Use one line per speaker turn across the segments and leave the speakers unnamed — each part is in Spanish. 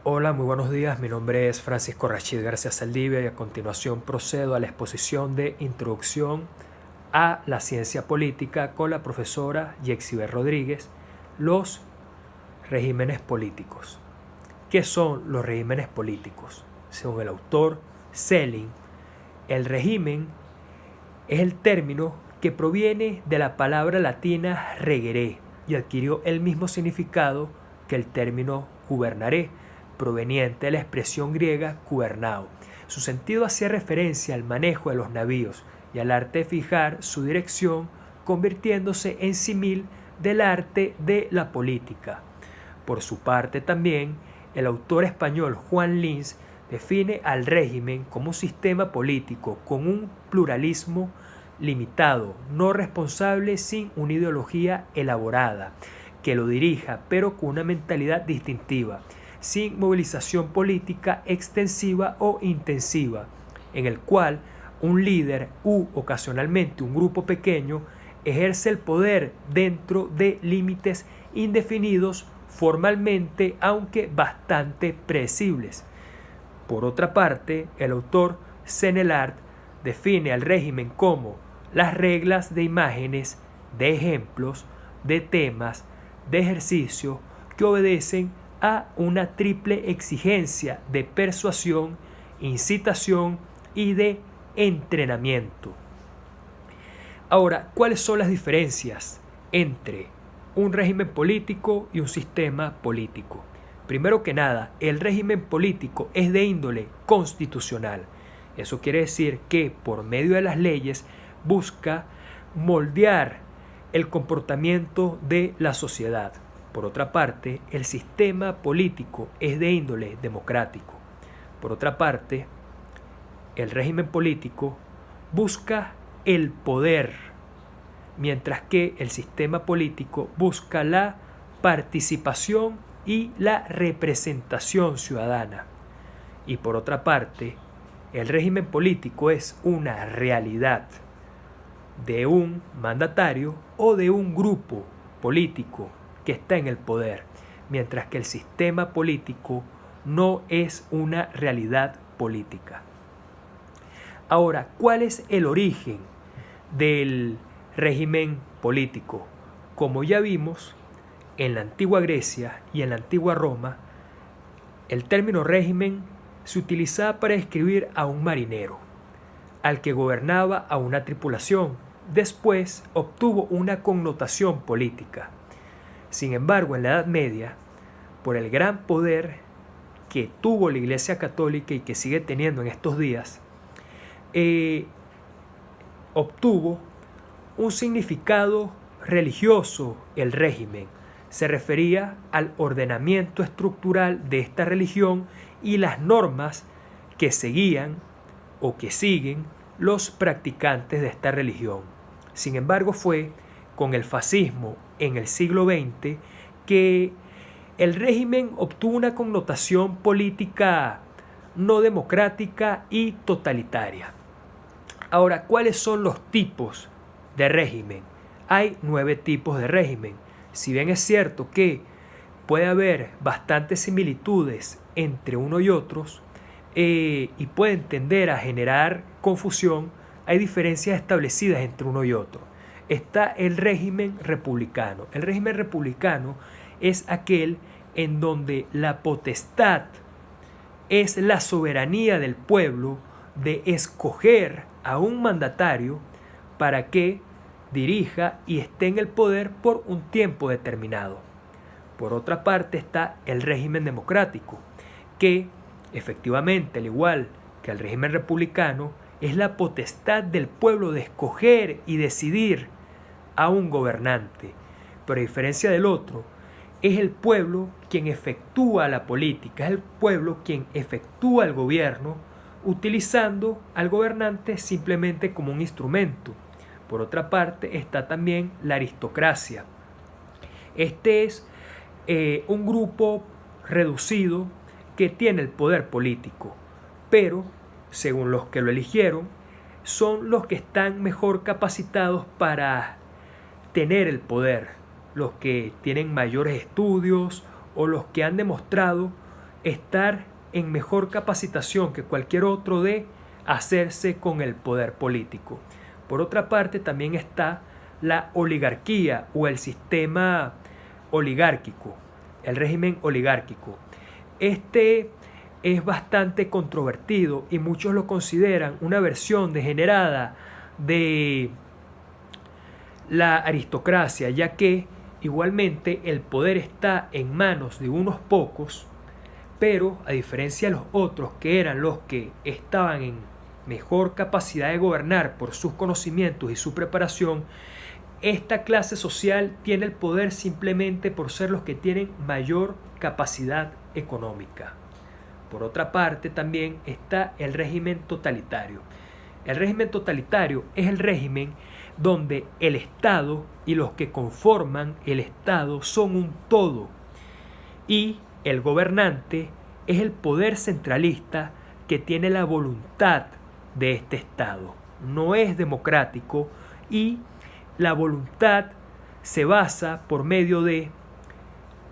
Hola, muy buenos días. Mi nombre es Francisco Rachid García Saldivia y a continuación procedo a la exposición de Introducción a la Ciencia Política con la profesora Yexiber Rodríguez, los regímenes políticos. ¿Qué son los regímenes políticos? Según el autor Selin, el régimen es el término que proviene de la palabra latina regere y adquirió el mismo significado que el término gubernare, proveniente de la expresión griega gubernao. Su sentido hacía referencia al manejo de los navíos y al arte de fijar su dirección, convirtiéndose en símil del arte de la política. Por su parte también, el autor español Juan Lins define al régimen como un sistema político con un pluralismo limitado, no responsable, sin una ideología elaborada que lo dirija, pero con una mentalidad distintiva, sin movilización política extensiva o intensiva, en el cual un líder u ocasionalmente un grupo pequeño ejerce el poder dentro de límites indefinidos formalmente, aunque bastante predecibles. Por otra parte, el autor Senelard define al régimen como las reglas de imágenes, de ejemplos, de temas, de ejercicio que obedecen a una triple exigencia de persuasión, incitación y de entrenamiento. Ahora, ¿cuáles son las diferencias entre un régimen político y un sistema político? Primero que nada, el régimen político es de índole constitucional. Eso quiere decir que por medio de las leyes busca moldear el comportamiento de la sociedad. Por otra parte, el sistema político es de índole democrático. Por otra parte, el régimen político busca el poder, mientras que el sistema político busca la participación y la representación ciudadana. Y por otra parte, el régimen político es una realidad de un mandatario o de un grupo político que está en el poder, mientras que el sistema político no es una realidad política. Ahora, ¿cuál es el origen del régimen político? Como ya vimos, en la antigua Grecia y en la antigua Roma, el término régimen se utilizaba para describir a un marinero, al que gobernaba a una tripulación. Después obtuvo una connotación política. Sin embargo, en la Edad Media, por el gran poder que tuvo la Iglesia Católica y que sigue teniendo en estos días, obtuvo un significado religioso el régimen. Se refería al ordenamiento estructural de esta religión y las normas que seguían o que siguen los practicantes de esta religión. Sin embargo, fue con el fascismo en el siglo XX que el régimen obtuvo una connotación política no democrática y totalitaria. Ahora, ¿cuáles son los tipos de régimen? Hay 9 tipos de régimen. Si bien es cierto que puede haber bastantes similitudes entre uno y otros y pueden tender a generar confusión, hay diferencias establecidas entre uno y otro. Está el régimen republicano. El régimen republicano es aquel en donde la potestad es la soberanía del pueblo de escoger a un mandatario para que dirija y esté en el poder por un tiempo determinado. Por otra parte está el régimen democrático, que efectivamente, al igual que el régimen republicano, es la potestad del pueblo de escoger y decidir a un gobernante. Pero a diferencia del otro, es el pueblo quien efectúa la política, es el pueblo quien efectúa el gobierno, utilizando al gobernante simplemente como un instrumento. Por otra parte está también la aristocracia. Este es un grupo reducido que tiene el poder político, pero según los que lo eligieron, son los que están mejor capacitados para tener el poder, los que tienen mayores estudios o los que han demostrado estar en mejor capacitación que cualquier otro de hacerse con el poder político. Por otra parte, también está la oligarquía o el sistema oligárquico, el régimen oligárquico. Este es bastante controvertido y muchos lo consideran una versión degenerada de la aristocracia, ya que igualmente el poder está en manos de unos pocos, pero a diferencia de los otros que eran los que estaban en mejor capacidad de gobernar por sus conocimientos y su preparación, esta clase social tiene el poder simplemente por ser los que tienen mayor capacidad económica. Por otra parte, también está el régimen totalitario. El régimen totalitario es el régimen donde el Estado y los que conforman el Estado son un todo y el gobernante es el poder centralista que tiene la voluntad de este Estado. No es democrático y la voluntad se basa por medio de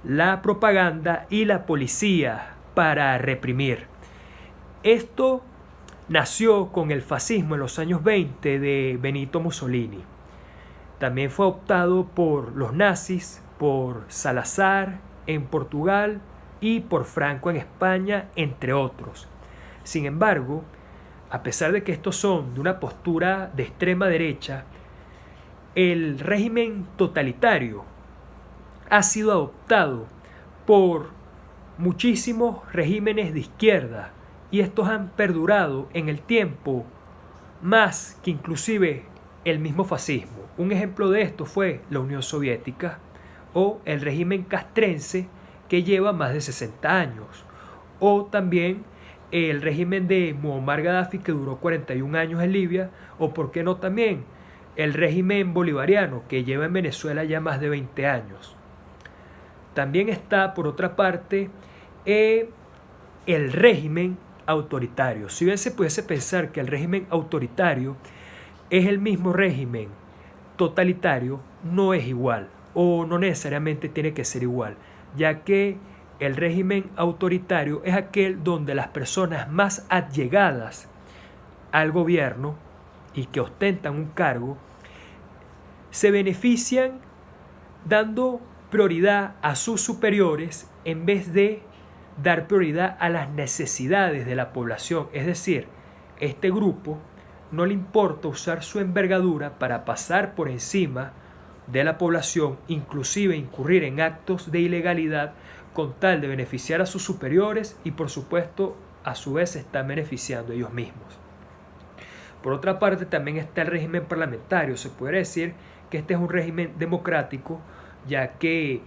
la propaganda y la policía para reprimir. Esto nació con el fascismo en los años 20 de Benito Mussolini. También fue optado por los nazis, por Salazar en Portugal y por Franco en España, entre otros. Sin embargo, a pesar de que estos son de una postura de extrema derecha, el régimen totalitario ha sido adoptado por muchísimos regímenes de izquierda y estos han perdurado en el tiempo más que inclusive el mismo fascismo. Un ejemplo de esto fue la Unión Soviética o el régimen castrense que lleva más de 60 años, o también el régimen de Muammar Gaddafi que duró 41 años en Libia, o por qué no también el régimen bolivariano que lleva en Venezuela ya más de 20 años. También está, por otra parte, el régimen autoritario. Si bien se pudiese pensar que el régimen autoritario es el mismo régimen totalitario, no es igual o no necesariamente tiene que ser igual, ya que el régimen autoritario es aquel donde las personas más allegadas al gobierno y que ostentan un cargo se benefician dando prioridad a sus superiores en vez de dar prioridad a las necesidades de la población. Es decir, este grupo no le importa usar su envergadura para pasar por encima de la población, inclusive incurrir en actos de ilegalidad con tal de beneficiar a sus superiores y por supuesto a su vez se están beneficiando ellos mismos. Por otra parte también está el régimen parlamentario. Se puede decir que este es un régimen democrático, ya que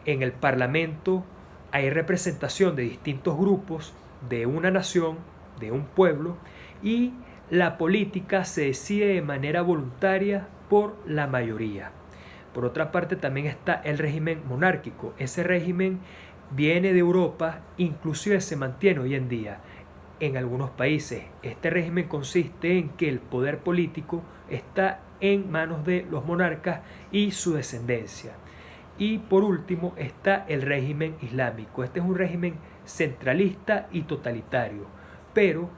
en el Parlamento hay representación de distintos grupos de una nación, de un pueblo, y la política se decide de manera voluntaria por la mayoría. Por otra parte también está el régimen monárquico. Ese régimen viene de Europa, inclusive se mantiene hoy en día en algunos países. Este régimen consiste en que el poder político está en manos de los monarcas y su descendencia. Y por último está el régimen islámico. Este es un régimen centralista y totalitario, pero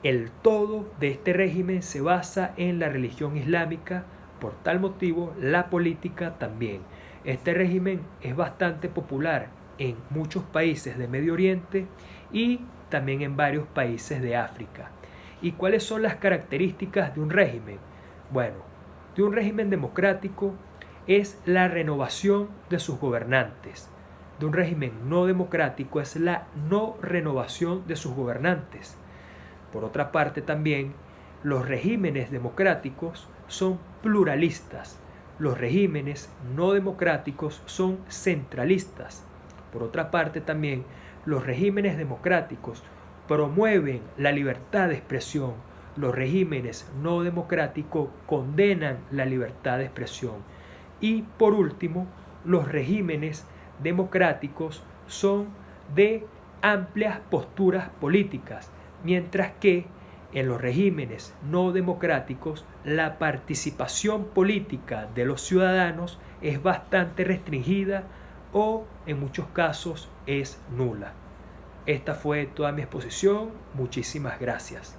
el todo de este régimen se basa en la religión islámica. Por tal motivo, la política también. Este régimen es bastante popular en muchos países de Medio Oriente y también en varios países de África. ¿Y cuáles son las características de un régimen? Bueno, de un régimen democrático es la renovación de sus gobernantes. De un régimen no democrático es la no renovación de sus gobernantes. Por otra parte también, los regímenes democráticos son pluralistas. Los regímenes no democráticos son centralistas. Por otra parte también, los regímenes democráticos promueven la libertad de expresión. Los regímenes no democráticos condenan la libertad de expresión. Y por último, los regímenes democráticos son de amplias posturas políticas, mientras que en los regímenes no democráticos la participación política de los ciudadanos es bastante restringida o en muchos casos es nula. Esta fue toda mi exposición. Muchísimas gracias.